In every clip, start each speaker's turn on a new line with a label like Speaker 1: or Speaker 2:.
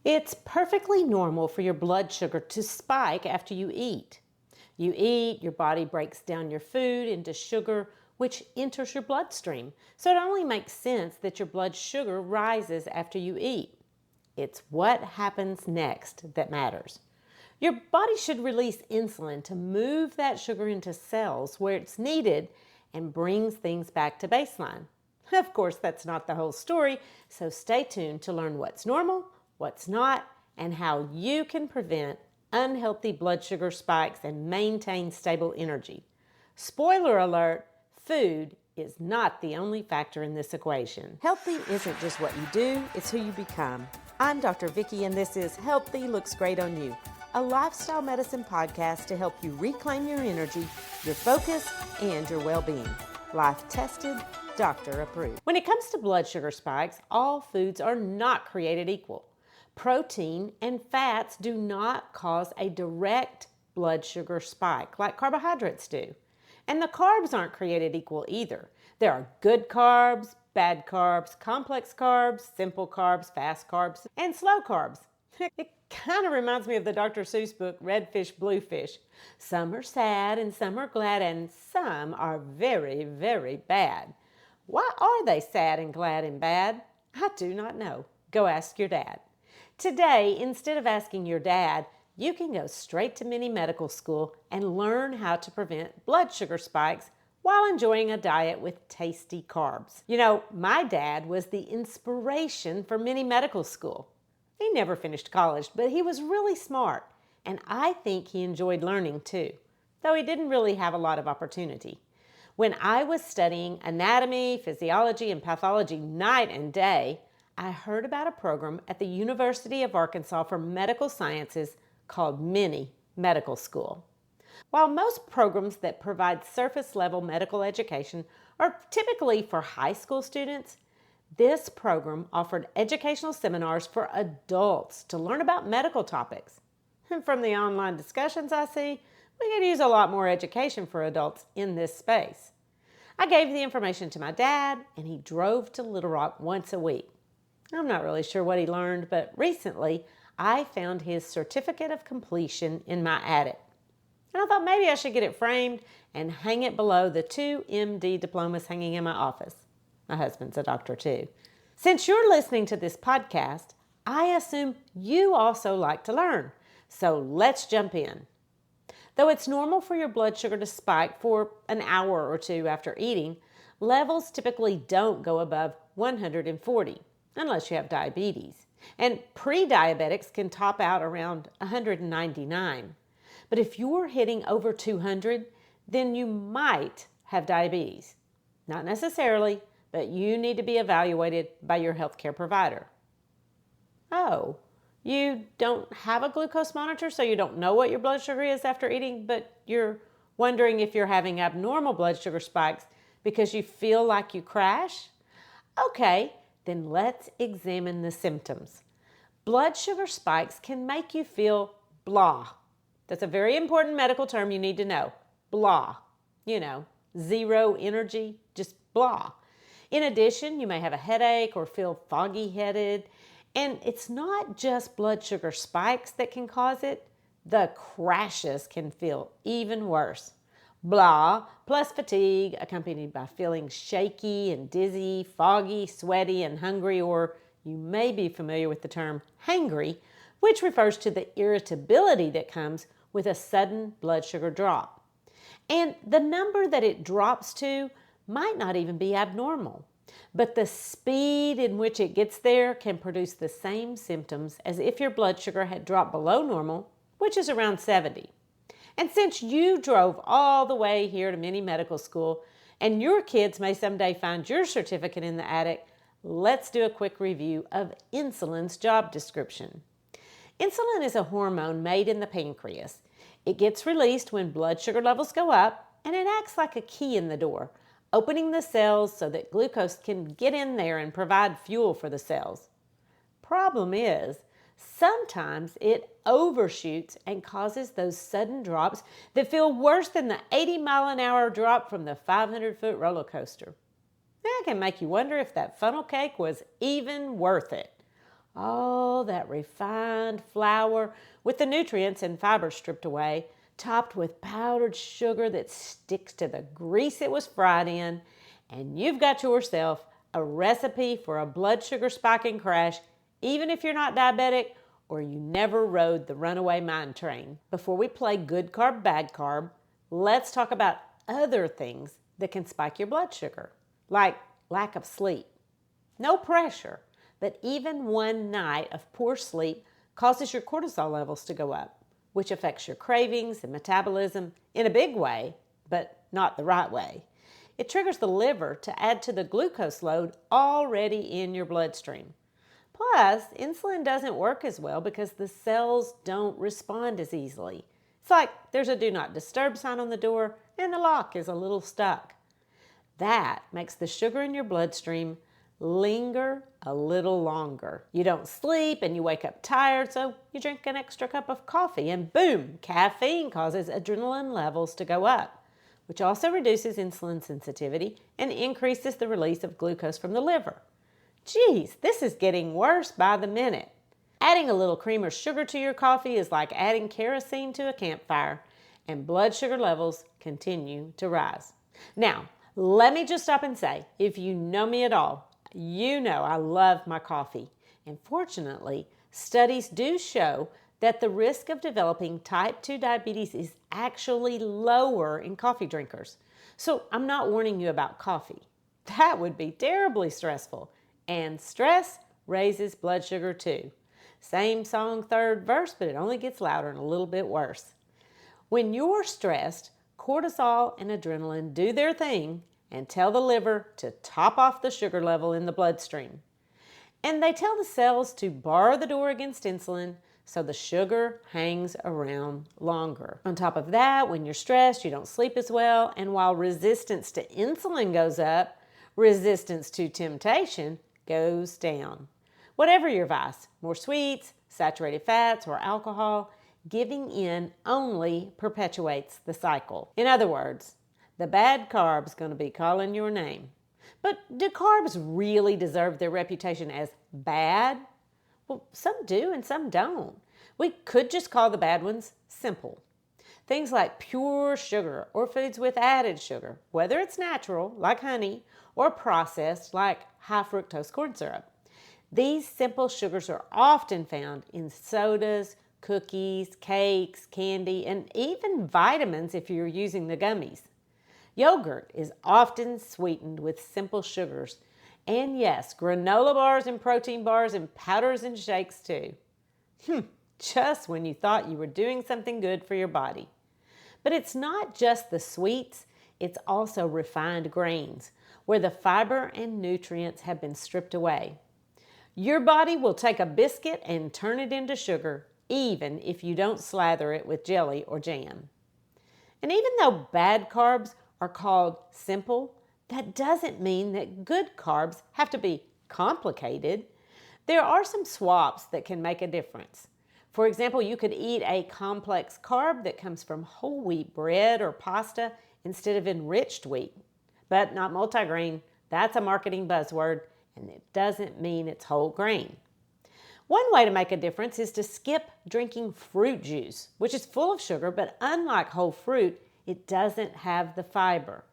Speaker 1: It's perfectly normal for your blood sugar to spike after you eat. You eat, your body breaks down your food into sugar, which enters your bloodstream. So it only makes sense that your blood sugar rises after you eat. It's what happens next that matters. Your body should release insulin to move that sugar into cells where it's needed and brings things back to baseline. Of course, that's not the whole story, so stay tuned to learn what's normal, what's not, and how you can prevent unhealthy blood sugar spikes and maintain stable energy. Spoiler alert, food is not the only factor in this equation. Healthy isn't just what you do, it's who you become. I'm Dr. Vicki, and this is Healthy Looks Great on You, a lifestyle medicine podcast to help you reclaim your energy, your focus, and your well-being. Life tested, doctor approved. When it comes to blood sugar spikes, all foods are not created equal. Protein and fats do not cause a direct blood sugar spike like carbohydrates do. And the carbs aren't created equal either. There are good carbs, bad carbs, complex carbs, simple carbs, fast carbs, and slow carbs. It kind of reminds me of the Dr. Seuss book, Red Fish, Blue Fish. Some are sad and some are glad and some are very, very bad. Why are they sad and glad and bad? I do not know. Go ask your dad. Today, instead of asking your dad, you can go straight to mini medical school and learn how to prevent blood sugar spikes while enjoying a diet with tasty carbs. You know, my dad was the inspiration for mini medical school. He never finished college, but he was really smart, and I think he enjoyed learning too, though he didn't really have a lot of opportunity. When I was studying anatomy, physiology, and pathology night and day, I heard about a program at the University of Arkansas for Medical Sciences called Mini Medical School. While most programs that provide surface-level medical education are typically for high school students, this program offered educational seminars for adults to learn about medical topics. And from the online discussions I see, we could use a lot more education for adults in this space. I gave the information to my dad, and he drove to Little Rock once a week. I'm not really sure what he learned, but recently I found his certificate of completion in my attic. And I thought maybe I should get it framed and hang it below the 2 MD diplomas hanging in my office. My husband's a doctor too. Since you're listening to this podcast, I assume you also like to learn. So let's jump in. Though it's normal for your blood sugar to spike for an hour or two after eating, levels typically don't go above 140 unless you have diabetes. And pre-diabetics can top out around 199. But if you're hitting over 200, then you might have diabetes. Not necessarily, but you need to be evaluated by your healthcare provider. Oh, you don't have a glucose monitor, so you don't know what your blood sugar is after eating, but you're wondering if you're having abnormal blood sugar spikes because you feel like you crash? Okay, then let's examine the symptoms. Blood sugar spikes can make you feel blah. That's a very important medical term you need to know. Blah. You know, zero energy, just blah. In addition, you may have a headache or feel foggy-headed. And it's not just blood sugar spikes that can cause it. The crashes can feel even worse. Blah plus fatigue accompanied by feeling shaky and dizzy, foggy, sweaty, and hungry, or you may be familiar with the term hangry, which refers to the irritability that comes with a sudden blood sugar drop. And the number that it drops to might not even be abnormal, but the speed in which it gets there can produce the same symptoms as if your blood sugar had dropped below normal, which is around 70. And since you drove all the way here to mini medical school, and your kids may someday find your certificate in the attic, let's do a quick review of insulin's job description. Insulin is a hormone made in the pancreas. It gets released when blood sugar levels go up, and it acts like a key in the door, opening the cells so that glucose can get in there and provide fuel for the cells. Problem is, sometimes it overshoots and causes those sudden drops that feel worse than the 80-mile-an-hour drop from the 500-foot roller coaster. That can make you wonder if that funnel cake was even worth it. All that refined flour with the nutrients and fiber stripped away, topped with powdered sugar that sticks to the grease it was fried in, and you've got yourself a recipe for a blood sugar spiking crash, even if you're not diabetic or you never rode the runaway mine train. Before we play good carb, bad carb, let's talk about other things that can spike your blood sugar, like lack of sleep. No pressure, but even one night of poor sleep causes your cortisol levels to go up, which affects your cravings and metabolism in a big way, but not the right way. It triggers the liver to add to the glucose load already in your bloodstream. Plus, insulin doesn't work as well because the cells don't respond as easily. It's like there's a do not disturb sign on the door and the lock is a little stuck. That makes the sugar in your bloodstream linger a little longer. You don't sleep and you wake up tired, so you drink an extra cup of coffee and boom, caffeine causes adrenaline levels to go up, which also reduces insulin sensitivity and increases the release of glucose from the liver. Geez, this is getting worse by the minute. Adding a little cream or sugar to your coffee is like adding kerosene to a campfire, and blood sugar levels continue to rise. Now, let me just stop and say, if you know me at all, you know I love my coffee. And fortunately, studies do show that the risk of developing type 2 diabetes is actually lower in coffee drinkers. So I'm not warning you about coffee. That would be terribly stressful. And stress raises blood sugar too. Same song, third verse, but it only gets louder and a little bit worse. When you're stressed, cortisol and adrenaline do their thing and tell the liver to top off the sugar level in the bloodstream. And they tell the cells to bar the door against insulin so the sugar hangs around longer. On top of that, when you're stressed, you don't sleep as well, and while resistance to insulin goes up, resistance to temptation goes down. Whatever your vice, more sweets, saturated fats, or alcohol, giving in only perpetuates the cycle. In other words, the bad carb's going to be calling your name. But do carbs really deserve their reputation as bad? Well, some do and some don't. We could just call the bad ones simple. Things like pure sugar or foods with added sugar, whether it's natural, like honey, or processed, like high fructose corn syrup. These simple sugars are often found in sodas, cookies, cakes, candy, and even vitamins if you're using the gummies. Yogurt is often sweetened with simple sugars. And yes, granola bars and protein bars and powders and shakes too. Just when you thought you were doing something good for your body. But it's not just the sweets, it's also refined grains, where the fiber and nutrients have been stripped away. Your body will take a biscuit and turn it into sugar, even if you don't slather it with jelly or jam. And even though bad carbs are called simple, that doesn't mean that good carbs have to be complicated. There are some swaps that can make a difference. For example, you could eat a complex carb that comes from whole wheat bread or pasta instead of enriched wheat. But not multigrain, that's a marketing buzzword, and it doesn't mean it's whole grain. One way to make a difference is to skip drinking fruit juice, which is full of sugar, but unlike whole fruit, it doesn't have the fiber.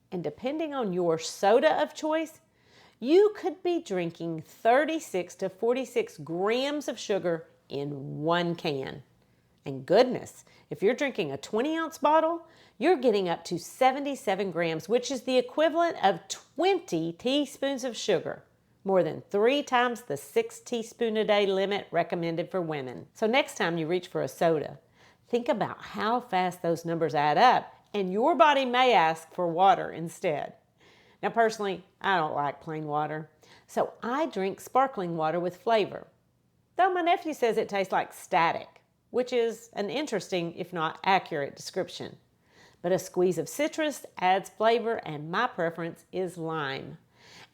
Speaker 1: And depending on your soda of choice, you could be drinking 36 to 46 grams of sugar in one can. And goodness, if you're drinking a 20-ounce bottle, you're getting up to 77 grams, which is the equivalent of 20 teaspoons of sugar, more than 3 times the 6 teaspoon a day limit recommended for women. So next time you reach for a soda, think about how fast those numbers add up, and your body may ask for water instead. Now personally, I don't like plain water, so I drink sparkling water with flavor. Though my nephew says it tastes like static, which is an interesting, if not accurate, description. But a squeeze of citrus adds flavor, and my preference is lime.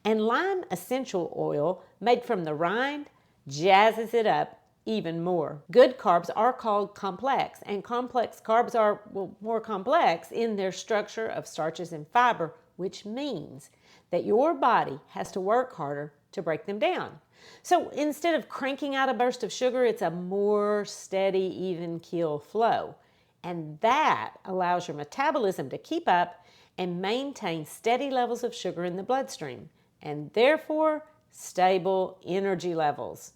Speaker 1: And lime essential oil made from the rind jazzes it up even more. Good carbs are called complex, and complex carbs are more complex in their structure of starches and fiber, which means that your body has to work harder to break them down. So instead of cranking out a burst of sugar, it's a more steady, even keel flow. And that allows your metabolism to keep up and maintain steady levels of sugar in the bloodstream, and therefore stable energy levels.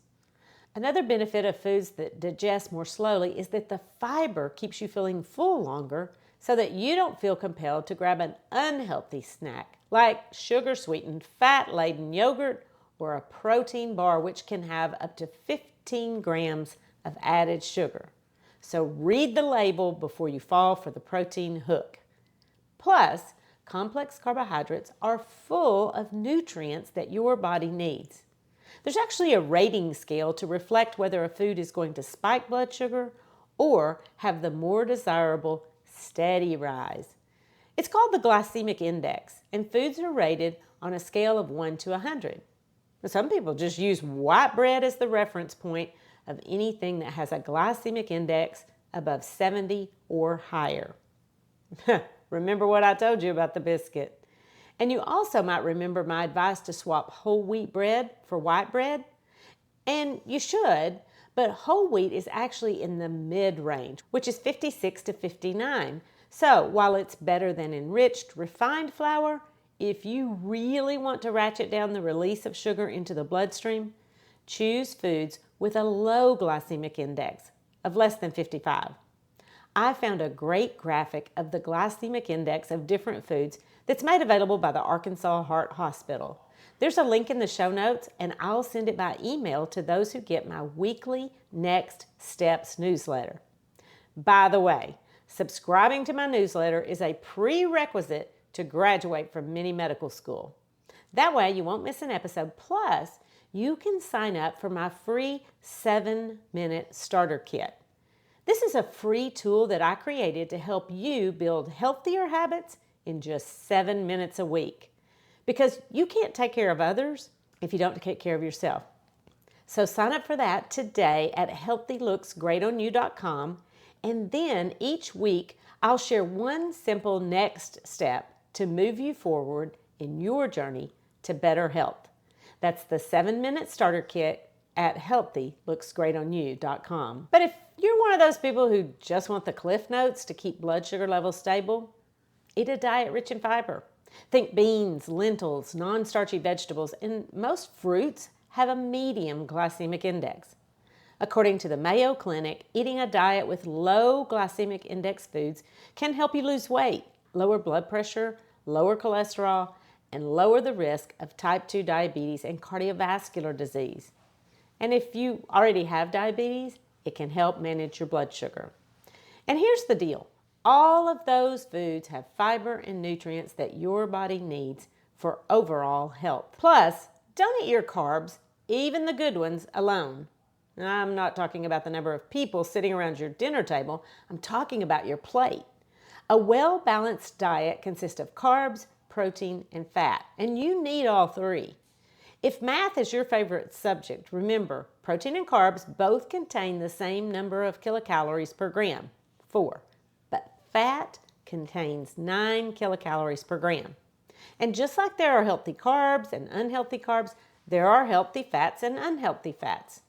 Speaker 1: Another benefit of foods that digest more slowly is that the fiber keeps you feeling full longer so that you don't feel compelled to grab an unhealthy snack like sugar-sweetened, fat-laden yogurt or a protein bar, which can have up to 15 grams of added sugar. So read the label before you fall for the protein hook. Plus, complex carbohydrates are full of nutrients that your body needs. There's actually a rating scale to reflect whether a food is going to spike blood sugar or have the more desirable steady rise. It's called the Glycemic Index, and foods are rated on a scale of 1 to 100. Some people just use white bread as the reference point of anything that has a glycemic index above 70 or higher. Remember what I told you about the biscuit. And you also might remember my advice to swap whole wheat bread for white bread. And you should, but whole wheat is actually in the mid-range, which is 56 to 59. So while it's better than enriched, refined flour, if you really want to ratchet down the release of sugar into the bloodstream, choose foods with a low glycemic index of less than 55. I found a great graphic of the glycemic index of different foods that's made available by the Arkansas Heart Hospital. There's a link in the show notes, and I'll send it by email to those who get my weekly Next Steps newsletter. By the way, subscribing to my newsletter is a prerequisite to graduate from mini medical school. That way you won't miss an episode. Plus, you can sign up for my free 7-minute starter kit. This is a free tool that I created to help you build healthier habits in just 7 minutes a week. Because you can't take care of others if you don't take care of yourself. So sign up for that today at healthylooksgreatonyou.com, and then each week I'll share one simple next step to move you forward in your journey to better health. That's the 7-minute starter kit at healthylooksgreatonyou.com. But if you're one of those people who just want the cliff notes to keep blood sugar levels stable, eat a diet rich in fiber. Think beans, lentils, non-starchy vegetables, and most fruits have a medium glycemic index. According to the Mayo Clinic, eating a diet with low glycemic index foods can help you lose weight, lower blood pressure, lower cholesterol, and lower the risk of type 2 diabetes and cardiovascular disease. And if you already have diabetes, it can help manage your blood sugar. And here's the deal. All of those foods have fiber and nutrients that your body needs for overall health. Plus, don't eat your carbs, even the good ones, alone. I'm not talking about the number of people sitting around your dinner table. I'm talking about your plate. A well-balanced diet consists of carbs, protein, and fat, and you need all three. If math is your favorite subject, remember, protein and carbs both contain the same number of kilocalories per gram, 4, but fat contains 9 kilocalories per gram. And just like there are healthy carbs and unhealthy carbs, there are healthy fats and unhealthy fats.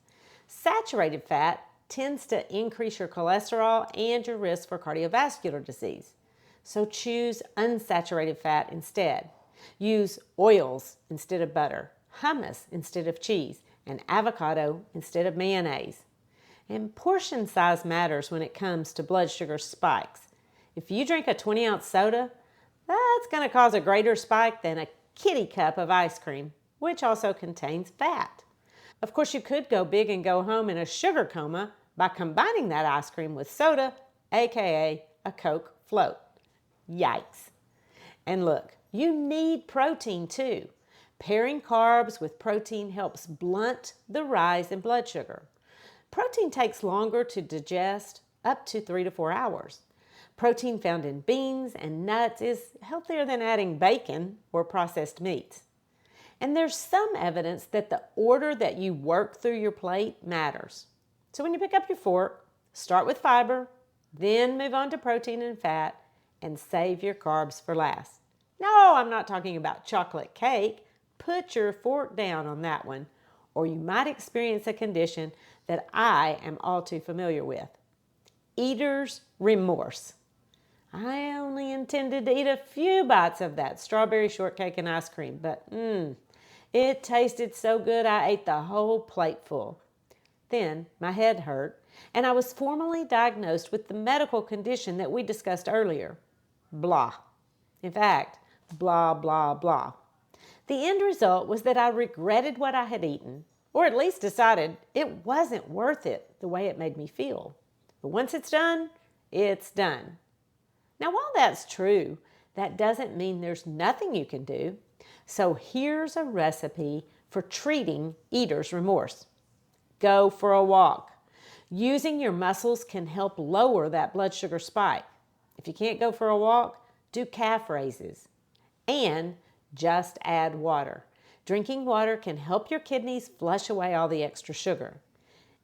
Speaker 1: Saturated fat tends to increase your cholesterol and your risk for cardiovascular disease. So choose unsaturated fat instead. Use oils instead of butter, hummus instead of cheese, and avocado instead of mayonnaise. And portion size matters when it comes to blood sugar spikes. If you drink a 20-ounce soda, that's going to cause a greater spike than a kitty cup of ice cream, which also contains fat. Of course, you could go big and go home in a sugar coma by combining that ice cream with soda, aka a Coke float. Yikes. And look, you need protein too. Pairing carbs with protein helps blunt the rise in blood sugar. Protein takes longer to digest, up to 3 to 4 hours. Protein found in beans and nuts is healthier than adding bacon or processed meats. And there's some evidence that the order that you work through your plate matters. So when you pick up your fork, start with fiber, then move on to protein and fat, and save your carbs for last. No, I'm not talking about chocolate cake. Put your fork down on that one. or you might experience a condition that I am all too familiar with. Eater's remorse. I only intended to eat a few bites of that strawberry shortcake and ice cream, but it tasted so good I ate the whole plate full. Then my head hurt, and I was formally diagnosed with the medical condition that we discussed earlier. Blah. In fact, blah, blah, blah. The end result was that I regretted what I had eaten, or at least decided it wasn't worth it the way it made me feel. But once it's done, it's done. Now, while that's true, that doesn't mean there's nothing you can do. So here's a recipe for treating eater's remorse. Go for a walk. Using your muscles can help lower that blood sugar spike. If you can't go for a walk, do calf raises. And just add water. Drinking water can help your kidneys flush away all the extra sugar.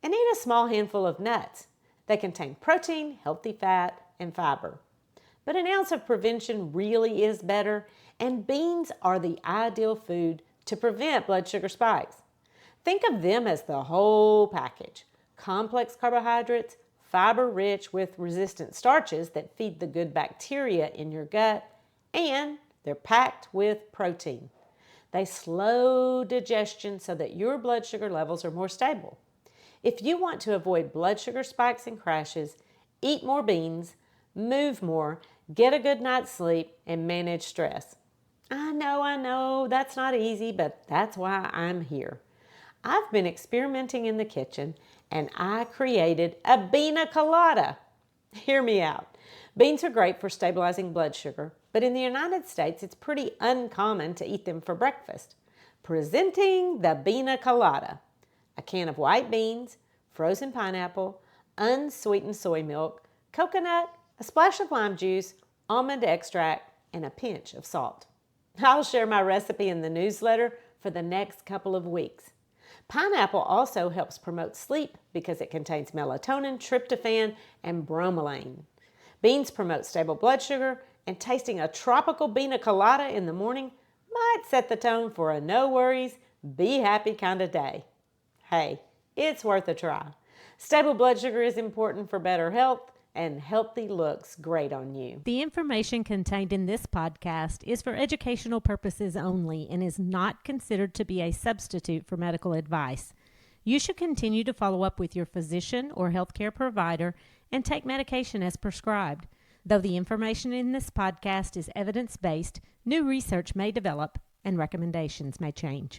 Speaker 1: And eat a small handful of nuts. They contain protein, healthy fat, and fiber. But an ounce of prevention really is better, and beans are the ideal food to prevent blood sugar spikes. Think of them as the whole package. Complex carbohydrates, fiber-rich with resistant starches that feed the good bacteria in your gut, and they're packed with protein. They slow digestion so that your blood sugar levels are more stable. If you want to avoid blood sugar spikes and crashes, eat more beans, move more, get a good night's sleep, and manage stress. I know, that's not easy, but that's why I'm here. I've been experimenting in the kitchen, and I created a Beana Colada. Hear me out. Beans are great for stabilizing blood sugar, but in the United States, it's pretty uncommon to eat them for breakfast. Presenting the Beana Colada. A can of white beans, frozen pineapple, unsweetened soy milk, coconut, a splash of lime juice, almond extract, and a pinch of salt. I'll share my recipe in the newsletter for the next couple of weeks. Pineapple also helps promote sleep because it contains melatonin, tryptophan, and bromelain. Beans promote stable blood sugar, and tasting a tropical Beana Colada in the morning might set the tone for a no worries, be happy kind of day. Hey, it's worth a try. Stable blood sugar is important for better health, and healthy looks great on you.
Speaker 2: The information contained in this podcast is for educational purposes only and is not considered to be a substitute for medical advice. You should continue to follow up with your physician or healthcare provider and take medication as prescribed. Though the information in this podcast is evidence-based, new research may develop and recommendations may change.